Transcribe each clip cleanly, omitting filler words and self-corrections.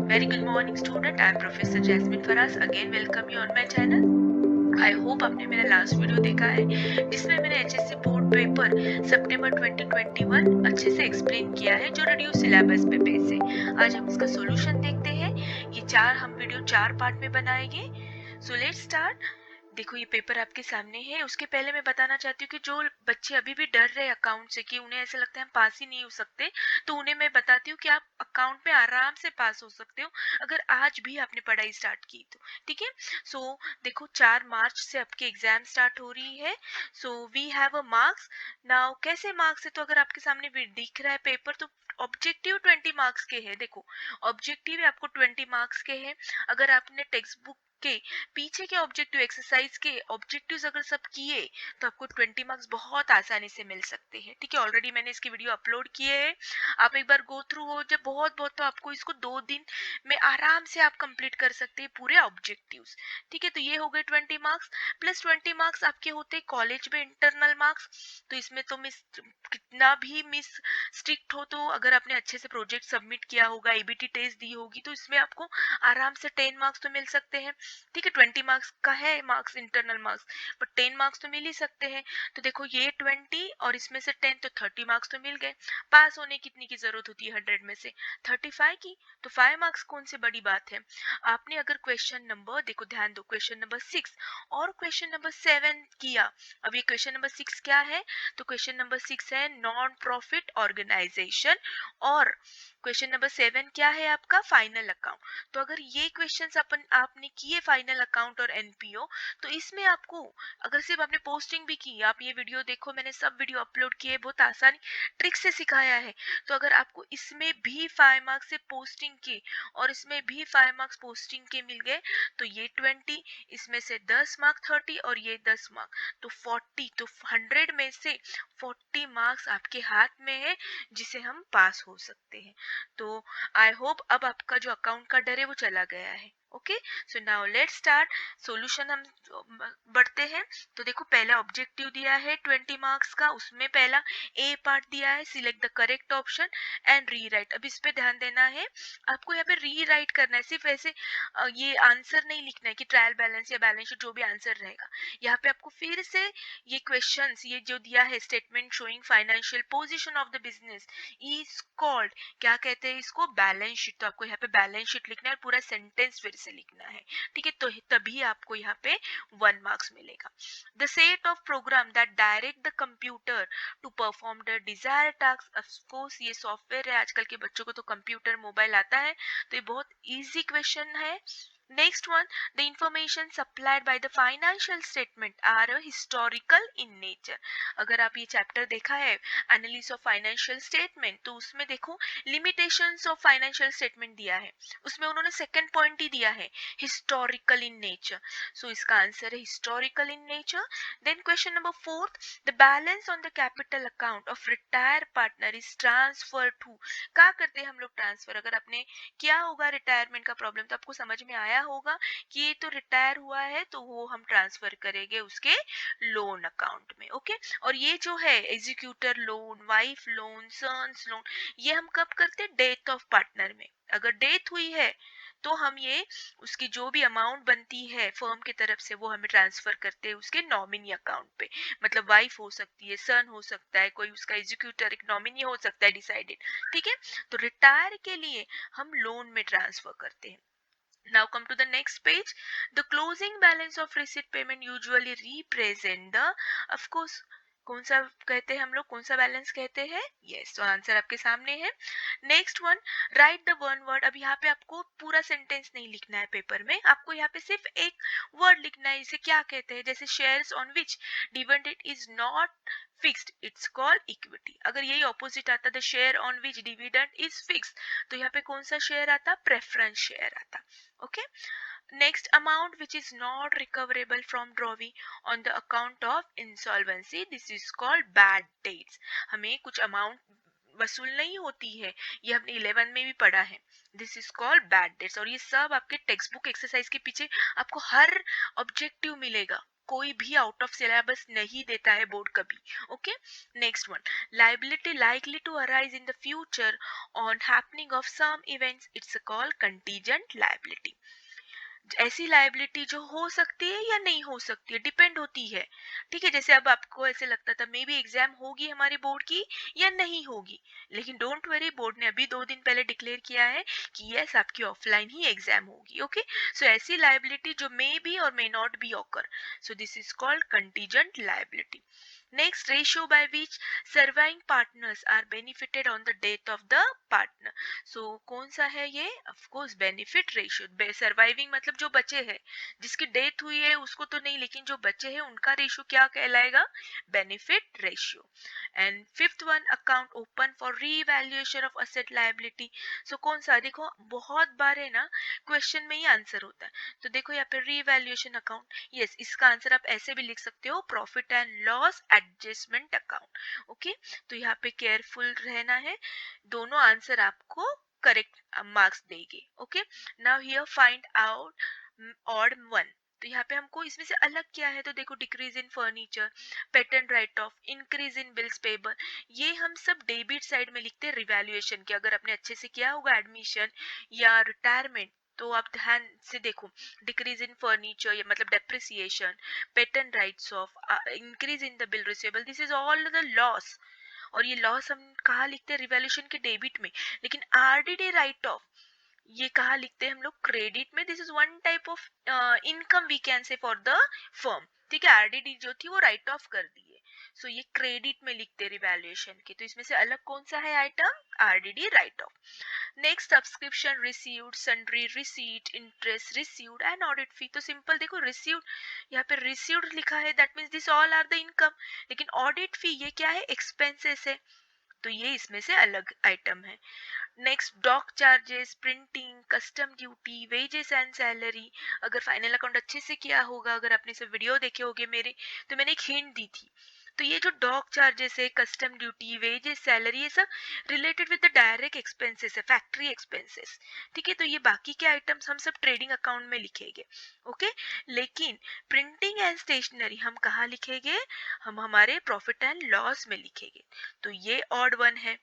Very good morning student, I am Professor Jasmine Faraz. Again welcome you on my channel. I hope आपने मेरा last video देखा है जिसमें मैंने HSC board paper सितंबर 2021 अच्छे से एक्सप्लेन किया है जो रिड्यूस सिलेबस पे बेस है। आज हम इसका सॉल्यूशन देखते हैं। हम वीडियो 4 पार्ट में बनाएंगे। So let's start. देखो ये पेपर आपके सामने है। उसके पहले मैं बताना चाहती हूँ कि जो बच्चे अभी भी डर रहे अकाउंट से कि उन्हें ऐसा लगता है हम पास ही नहीं हो सकते, तो उन्हें मैं बताती हूँ कि आप अकाउंट में आराम से पास हो सकते हो अगर आज भी आपने पढ़ाई स्टार्ट की तो। ठीक है। सो देखो 4 मार्च से आपकी एग्जाम स्टार्ट हो रही है। So we have a marks. Now कैसे मार्क्स है, तो अगर आपके सामने भी दिख रहा है पेपर तो ऑब्जेक्टिव 20 मार्क्स के है। देखो ऑब्जेक्टिव आपको 20 मार्क्स के है। अगर आपने टेक्स्ट बुक के पीछे के ऑब्जेक्टिव एक्सरसाइज के ऑब्जेक्टिव्स अगर सब किए तो आपको 20 मार्क्स बहुत आसानी से मिल सकते हैं। ठीक है, ऑलरेडी मैंने इसकी वीडियो अपलोड किए हैं, आप एक बार गो थ्रू हो। जब बहुत बहुत तो आपको इसको 2 दिन में आराम से आप कंप्लीट कर सकते हैं पूरे ऑब्जेक्टिव्स। ठीक है, तो ये हो गए 20 मार्क्स। प्लस 20 मार्क्स आपके होते हैं कॉलेज में इंटरनल मार्क्स। तो इसमें तो मिस कितना भी मिस स्ट्रिक्ट हो तो अगर आपने अच्छे से प्रोजेक्ट सबमिट किया होगा, एबीटी टेस्ट दी होगी, तो इसमें आपको आराम से 10 मार्क्स तो मिल सकते हैं। ठीक है, 20 मार्क्स का है marks internal marks, but 10 marks तो मिल ही सकते हैं। तो देखो ये 20 और इसमें से 10 तो 30 मार्क्स तो मिल गए। पास होने कितनी की जरूरत होती है 100 में से 35 की, तो 5 मार्क्स कौन सी बड़ी बात है। आपने अगर क्वेश्चन नंबर देखो ध्यान दो, क्वेश्चन नंबर 6 और क्वेश्चन नंबर 7 किया। अब ये क्वेश्चन नंबर 6 क्या है, तो क्वेश्चन नंबर 6 है नॉन प्रॉफिट ऑर्गेनाइजेशन, और क्वेश्चन नंबर 7 क्या है आपका फाइनल अकाउंट। तो अगर ये क्वेश्चंस अपन आपने किए फाइनल अकाउंट और एनपीओ, तो इसमें आपको अगर सिर्फ आपने पोस्टिंग भी की, आप ये वीडियो देखो, मैंने सब वीडियो अपलोड किए, बहुत आसानी ट्रिक से सिखाया है। तो अगर आपको इसमें भी 5 मार्क्स से पोस्टिंग के और इसमें भी 5 मार्क्स पोस्टिंग के मिल गए, तो ये 20, इसमें से 10 मार्क 30 और ये 10 मार्क तो 40, तो 100 में से 40 मार्क्स आपके हाथ में है जिसे हम पास हो सकते हैं। तो आई होप अब आपका जो अकाउंट का डर है वो चला गया है। Okay, so now let's start solution. हम बढ़ते हैं। तो देखो पहला ऑब्जेक्टिव दिया है 20 मार्क्स का, उसमें पहला ए पार्ट दिया है, select the correct option and rewrite. अब इस पे ध्यान देना है, आपको यहाँ पे रीराइट करना है। सिर्फ ऐसे ये आंसर नहीं लिखना है कि ट्रायल बैलेंस या बैलेंस शीट जो भी आंसर रहेगा, यहाँ पे आपको फिर से ये क्वेश्चंस ये जो दिया है statement showing financial position of the business is called, क्या कहते हैं इसको, बैलेंस शीट। तो आपको यहाँ पे बैलेंस शीट लिखना है, पूरा सेंटेंस फिर से लिखना है। ठीक है, तो तभी आपको यहाँ पे 1 मार्क्स मिलेगा। The set of program that direct the computer to perform the desire task. Of course ये सॉफ्टवेयर है, आजकल के बच्चों को तो कंप्यूटर मोबाइल आता है, तो ये बहुत इजी क्वेश्चन है। Next one, the information supplied by the financial statement are historical in nature. अगर आप ये चैप्टर देखा है एनालिसिस ऑफ फाइनेंशियल स्टेटमेंट, तो उसमें देखो लिमिटेशंस ऑफ फाइनेंशियल स्टेटमेंट दिया है, उसमें उन्होंने सेकंड पॉइंट ही दिया है हिस्टोरिकल इन नेचर। सो इसका आंसर है historical in nature. Then question number 4, the balance on the capital account of retire partner is transfer to. क्या करते हैं हम लोग ट्रांसफर, अगर आपने किया होगा रिटायरमेंट का प्रॉब्लम तो आपको समझ में आया होगा कि ये तो रिटायर हुआ है तो वो हम ट्रांसफर करेंगे उसके लोन अकाउंट में। ओके, और ये जो है executor loan, wife loan, sons loan, ये हम कब करते हैं, डेथ ऑफ पार्टनर में। अगर डेथ हुई है तो हम ये उसकी जो भी अमाउंट बनती है फर्म की तरफ से वो हमें ट्रांसफर करते हैं उसके नॉमिनी अकाउंट पे। मतलब वाइफ हो सकती है, सन हो सकता है, कोई उसका एग्जीक्यूटर एक नॉमिनी हो सकता है डिसाइडेड। ठीक है, तो रिटायर के लिए हम लोन में ट्रांसफर करते हैं। Now come to the next page. The closing balance of receipt payment usually represent the, of course, कौन सा कहते हैं हम लोग, कौन सा बैलेंस कहते हैं, यस, तो आंसर आपके सामने है। Next one, right the one word. अब यहाँ पे आपको पूरा सेंटेंस नहीं लिखना है पेपर में, आपको यहाँ पे सिर्फ एक वर्ड लिखना है, इसे क्या कहते हैं। जैसे shares on which dividend is not fixed it's called equity. अगर यही ऑपोजिट आता the share on which dividend is fixed, तो यहाँ पे कौन सा शेयर आता, प्रेफरेंस शेयर आता। Okay, next, amount which is not recoverable from drawing on the account of insolvency, this is called bad debts। हमें कुछ अमाउंट वसूल नहीं होती है, ये हमने 11 में भी पढ़ा है, this is called bad debts. और ये सब आपके टेक्स्ट बुक एक्सरसाइज के पीछे आपको हर ऑब्जेक्टिव मिलेगा। कोई भी आउट ऑफ सिलेबस नहीं देता है बोर्ड कभी. Okay, next one, liability likely to arise in the future on happening of some events, it's called contingent liability. ऐसी लाइबिलिटी जो हो सकती है या नहीं हो सकती है, डिपेंड होती है. ठीक है, जैसे अब आपको ऐसे लगता था मे बी एग्जाम होगी हमारी बोर्ड की या नहीं होगी, लेकिन डोंट वरी, बोर्ड ने अभी 2 दिन पहले डिक्लेयर किया है कि यस आपकी ऑफलाइन ही एग्जाम होगी. ओके, सो ऐसी लाइबिलिटी जो मे बी और may not be occur, so this is called contingent liability. Next, ratio by which surviving partners are benefited on the death of the partner. So कौन सा है ये? Of course benefit ratio. Surviving मतलब जो बचे हैं, जिसकी डेथ हुई है उसको तो नहीं, लेकिन जो बचे हैं उनका रेशियो क्या कहलाएगा? Benefit ratio. And fifth one, account open for revaluation of asset liability. So कौन सा? देखो बहुत बार है ना क्वेश्चन में ही आंसर होता है. तो देखो यहाँ पे रीवैल्यूएशन अकाउंट, यस इसका आंसर आप ऐसे भी लिख सकते हो, profit and loss adjustment account. Okay, तो यहाँ पे केयरफुल रहना है, दोनों आंसर आपको करेक्ट मार्क्स देंगे. Okay, now here find out odd one. तो यहाँ पे हमको इसमें से अलग क्या है, तो देखो decrease in furniture, patent right of, increase in bills payable, ये हम सब डेबिट साइड में लिखते हैं रिवैल्यूएशन के. अगर आपने अच्छे से किया होगा एडमिशन या रिटायरमेंट तो आप ध्यान से देखो, डिक्रीज इन फर्नीचर ये मतलब depreciation, patent rights of, increase in the bill receivable, this is all the loss. और ये लॉस हम कहाँ लिखते हैं? रिवैल्यूएशन के डेबिट में. लेकिन आरडीडी राइट ऑफ ये कहाँ लिखते हैं हम लोग? क्रेडिट में. This is one type of income we can say for the firm. ठीक है, आरडीडी जो थी वो राइट ऑफ कर दी है, सो ये क्रेडिट में लिखते रिवैल्यूएशन के. तो इसमें से अलग कौन सा है item? RDD write off. Next, subscription received, sundry receipt, interest received and audit fee. तो सिंपल देखो, रिसीव्ड यहाँ पे रिसीव्ड लिखा है, that means this all are the income. लेकिन ऑडिट फी ये क्या है? एक्सपेंसेस है, तो ये इसमें से अलग आइटम है. Next, dock charges, printing, custom duty, wages and salary. अगर फाइनल अकाउंट अच्छे से किया होगा, अगर आपने सब वीडियो देखे होंगे मेरे, तो मैंने एक हिंट दी थी. तो ये जो डॉक चार्जेस है, कस्टम ड्यूटी, वेजेस, सैलरी, ये सब related with the direct expenses है, फैक्ट्री एक्सपेंसेस. ठीक है, तो ये बाकी के आइटम्स हम सब ट्रेडिंग अकाउंट में लिखेंगे. ओके, लेकिन प्रिंटिंग एंड स्टेशनरी हम कहाँ लिखेंगे? हम हमारे प्रॉफिट एंड लॉस में लिखेंगे. तो ये ऑड वन है.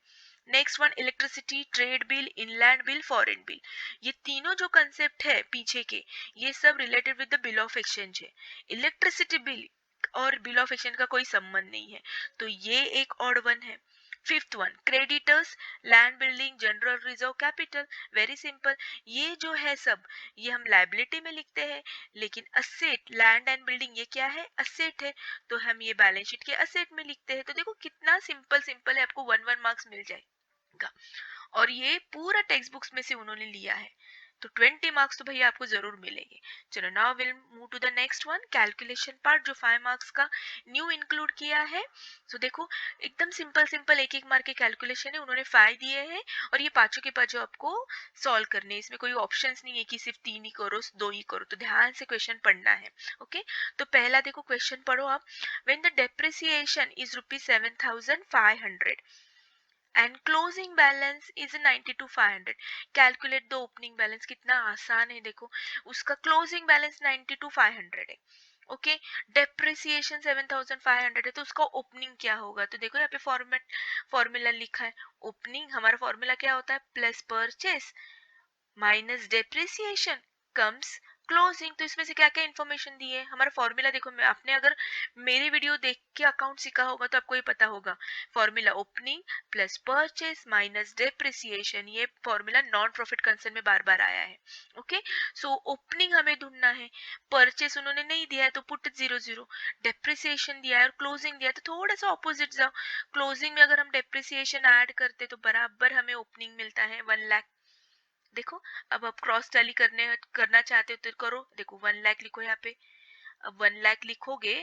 Next one, electricity, trade bill, inland bill, foreign bill. ये तीनों जो कंसेप्ट है पीछे के, ये सब related with the bill of exchange है. इलेक्ट्रिसिटी बिल और बिल ऑफ एक्सचेंज का कोई संबंध नहीं है, तो ये एक ऑड वन है. Fifth one, creditors, land building, general reserve capital. Very simple, ये जो है सब ये हम लाइबिलिटी में लिखते हैं, लेकिन असेट, लैंड एंड बिल्डिंग ये क्या है? असेट है, तो हम ये बैलेंस शीट के असेट में लिखते हैं. तो देखो कितना सिंपल सिंपल है, आपको 1 1 मार्क्स मिल जाएगा. और ये पूरा टेक्स्ट बुक्स में से उन्होंने लिया है, तो 20 मार्क्स तो भैया आपको जरूर मिलेंगे. चलो, now will move to the next one, calculation part, जो 5 मार्क्स का न्यू इंक्लूड किया है. सो देखो एकदम सिंपल सिंपल एक एक मार्क के कैलकुलेशन है, उन्होंने 5 दिए हैं और ये पांचों के पांचों आपको सॉल्व करने. इसमें कोई ऑप्शंस नहीं है कि सिर्फ 3 ही करो 2 ही करो, तो ध्यान से क्वेश्चन पढ़ना है. ओके, तो पहला देखो क्वेश्चन पढ़ो आप. When the depreciation is ₹7,500 and closing balance is 92,500, calculate the opening balance. कितना आसान है, देखो उसका क्लोजिंग बैलेंस 92,500 है. ओके, डेप्रिसिएशन 7,500 है, तो उसका ओपनिंग क्या होगा? तो देखो यहाँ पे फॉर्मूला लिखा है. ओपनिंग हमारा फॉर्मूला क्या होता है? Plus purchase minus depreciation comes closing. तो इसमें से क्या क्या इन्फॉर्मेशन दी है? हमारा फॉर्मूला देखो, आपने अगर मेरी वीडियो देख के अकाउंट सीखा होगा तो आपको ये पता होगा, formula opening plus purchase minus depreciation. ये फॉर्मूला नॉन प्रॉफिट कंसर्न में बार बार आया है. ओके, सो ओपनिंग हमें ढूंढना है, परचेस उन्होंने नहीं दिया है तो पुट 0 0, डेप्रिसिएशन दिया है और क्लोजिंग दिया है तो थोड़ा सा ऑपोजिट जाओ. क्लोजिंग में अगर हम डेप्रिसिएशन ऐड करते तो बराबर हमें ओपनिंग मिलता है 1 लाख. देखो, अब आप क्रॉस टैली करना चाहते हो तो करो. देखो 1 लाख लिखो यहाँ पे, अब 1 लाख लिखोगे,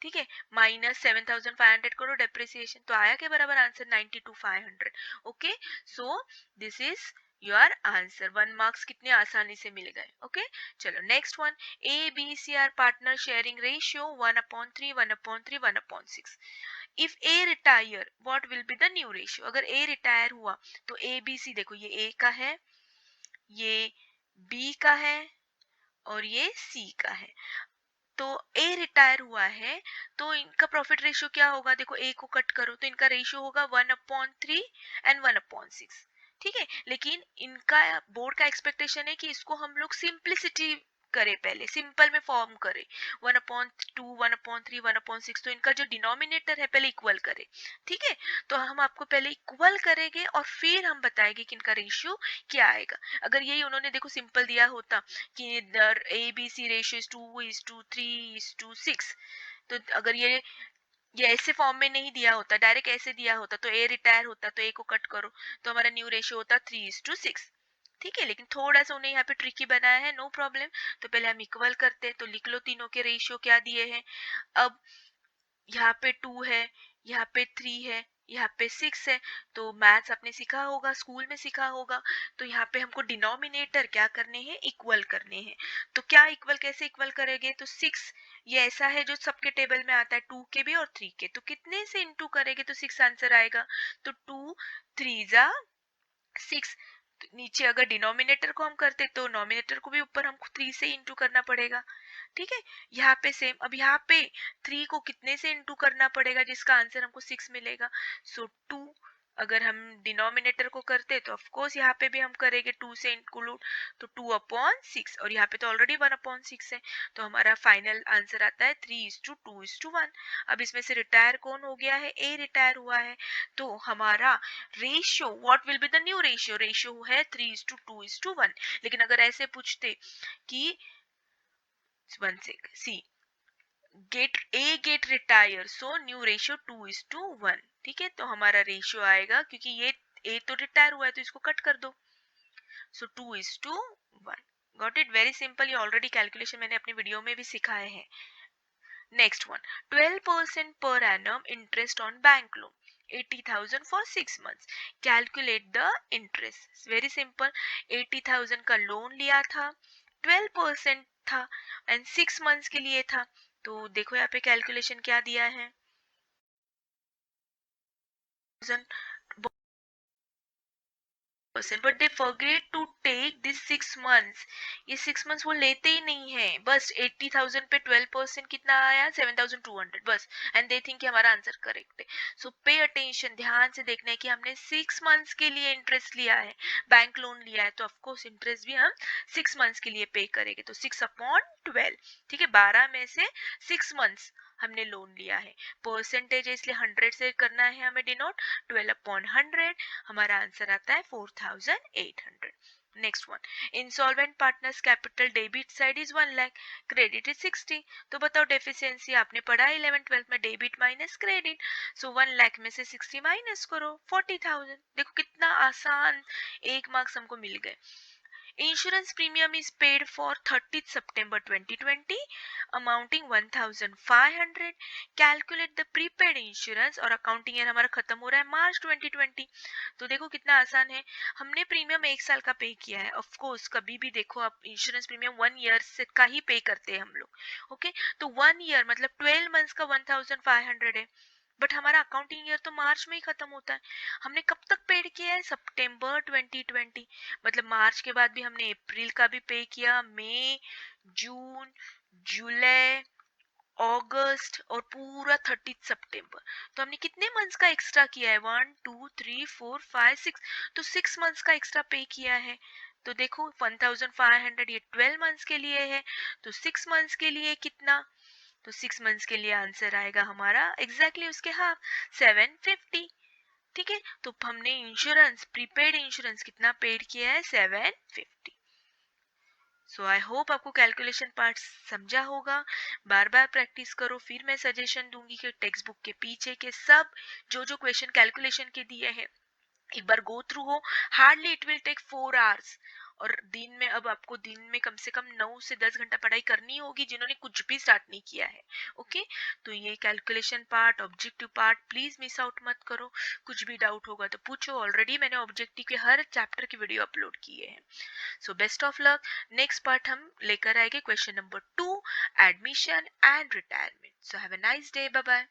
ठीक है, माइनस 7,500 करो डेप्रिसिएशन, तो आया क्या बराबर answer? 92,500. Okay, so this is your answer. 1 marks कितने आसानी से मिल गए. ओके, चलो next one, A B C are partner sharing ratio 1/3 1/3 1/6. If A retire what will be the new ratio? अगर ए रिटायर हुआ तो ए बी सी, देखो ये ए का है, ये बी का है और ये सी का है. तो ए रिटायर हुआ है तो इनका प्रॉफिट रेशियो क्या होगा, देखो ए को कट करो तो इनका रेशियो होगा 1/3 एंड 1/6। ठीक है, लेकिन इनका बोर्ड का एक्सपेक्टेशन है कि इसको हम लोग सिंप्लिसिटी करे, पहले सिंपल में फॉर्म करे, 1/2 1/3 1/6, तो इनका जो डिनोमिनेटर है पहले इक्वल करे। ठीक है, तो हम आपको पहले इक्वल करेंगे और फिर हम बताएंगे कि इनका रेशियो क्या आएगा। अगर यही उन्होंने देखो सिंपल दिया होता कि A B C ratio is 2:3:6, तो अगर ये ऐसे फॉर्म में नहीं दिया होता, डायरेक्ट ऐसे दिया होता तो ए रिटायर होता तो ए को कट करो तो हमारा न्यू रेशियो होता 3:6। ठीक है, लेकिन थोड़ा सा उन्हें यहाँ पे ट्रिकी बनाया है, नो प्रॉब्लम। तो पहले हम इक्वल करते हैं, तो लिख लो तीनों के रेशियो क्या दिए हैं। अब यहाँ पे 2 है, यहाँ पे 3 है, यहाँ पे 6 है। तो मैथ्स आपने सीखा होगा, स्कूल में सीखा होगा। तो यहाँ पे हमको डिनोमिनेटर क्या करने हैं, इक्वल करने हैं। तो क्या इक्वल, कैसे इक्वल करेंगे, तो 6 ये ऐसा है जो सबके टेबल में आता है, 2 के भी और 3 के, तो कितने से इंटू करेंगे तो 6 आंसर आएगा। तो 2 3 जा 6। नीचे अगर डिनोमिनेटर को हम करते तो नॉमिनेटर को भी ऊपर हमको 3 से इंटू करना पड़ेगा। ठीक है, यहाँ पे सेम, अब यहाँ पे 3 को कितने से इंटू करना पड़ेगा जिसका आंसर हमको 6 मिलेगा। सो 2 अगर हम डिनोमिनेटर को करते तो ऑफ कोर्स यहाँ पे भी हम करेंगे 2 से इंक्लूड, तो 2/6, और यहाँ पे तो ऑलरेडी 1/6 है। तो हमारा फाइनल आंसर आता है 3:2:1। अब इसमें से रिटायर कौन हो गया है, ए रिटायर हुआ है। तो हमारा ratio, what will be the new ratio, ratio है 3:2:1। लेकिन अगर ऐसे पूछते कि one sec C get retire, so new ratio 2:1। ठीक है, तो हमारा रेशियो आएगा, क्योंकि ये ए तो रिटायर हुआ है तो इसको कट कर दो, सो 2:1। गॉट इट, वेरी सिंपल, ये ऑलरेडी कैलकुलेशन मैंने अपनी वीडियो में भी सिखाए हैं। Next one, 12% per annum interest on bank loan, 80,000 for 6 months, calculate the interest. Very simple, 80,000 का लोन लिया था, 12% था एंड 6 months के लिए था। तो देखो यहाँ पे कैलकुलेशन क्या दिया है, but they forget to take this 6 months। ये 6 months वो लेते ही नहीं है, बस 80,000 पे 12% कितना आया, 7,200 बस, एंड दे थिंक कि हमारा आंसर करेक्ट है। सो पे अटेंशन, ध्यान से देखना है कि हमने 6 months के लिए इंटरेस्ट लिया है, बैंक लोन लिया है, तो ऑफकोर्स इंटरेस्ट भी हम 6 months के लिए पे करेंगे। तो 6/12, ठीक है, 12 में से 6 months हमने लोन लिया है। परसेंटेज है इसलिए 100 से करना है हमें डिनोट, 12/100, हमारा आंसर आता है 4,800। Next one, insolvent partners capital debit side is 1 lakh, credit is 60। तो बताओ डेफिशिएंसी, आपने पढ़ा 11th-12th में डेबिट माइनस क्रेडिट, सो 1 लाख में से 60 माइनस करो, 40,000। देखो कितना आसान, 1 मार्क्स हमको मिल गए। Insurance premium is paid for 30th September 2020 amounting 1,500. Calculate the prepaid insurance, और अकाउंटिंग ईयर हमारा खत्म हो रहा है मार्च 2020। तो देखो कितना आसान है, हमने प्रीमियम 1 साल का पे किया है। ऑफ कोर्स कभी भी देखो आप इंश्योरेंस प्रीमियम 1 ईयर से का ही पे करते हैं हम लोग। ओके, तो 1 ईयर मतलब 12 मंथ्स का 1,500 है, बट हमारा अकाउंटिंग ईयर तो मार्च में ही खत्म होता है। हमने कब तक पेड किया है, सितंबर 2020, मतलब मार्च के बाद भी हमने अप्रैल का भी पे किया, मई, जून, जुलाई, अगस्त और पूरा 30 सितंबर। तो हमने कितने मंथ्स का एक्स्ट्रा किया है, 1 2 3 4 5 6, तो 6 मंथ्स का एक्स्ट्रा पे किया है। तो देखो 1,500 ये 12 मंथ्स के लिए है, तो 6 मंथ्स के लिए कितना, तो 6 मंथ्स के लिए आंसर आएगा हमारा एग्जैक्टली उसके हाफ, 750। ठीक है, तो हमने इंश्योरेंस, प्रीपेड इंश्योरेंस कितना पेड किया है, 750। सो आई होप आपको कैलकुलेशन पार्ट समझा होगा। बार बार प्रैक्टिस करो, फिर मैं सजेशन दूंगी कि टेक्स्ट बुक के पीछे के सब जो जो क्वेश्चन कैलकुलेशन के दिए हैं एक बार गो थ्रू हो। Hardly it will take 4 hours, और दिन में अब आपको दिन में कम से कम 9 से 10 घंटा पढ़ाई करनी होगी जिन्होंने कुछ भी स्टार्ट नहीं किया है। ओके, तो ये calculation part, objective part please miss out मत करो। कुछ भी डाउट होगा तो पूछो, ऑलरेडी मैंने ऑब्जेक्टिव के हर चैप्टर की वीडियो अपलोड किए हैं। So best of luck. Next part हम लेकर आएंगे question number 2, admission and retirement. So have a nice day, bye bye.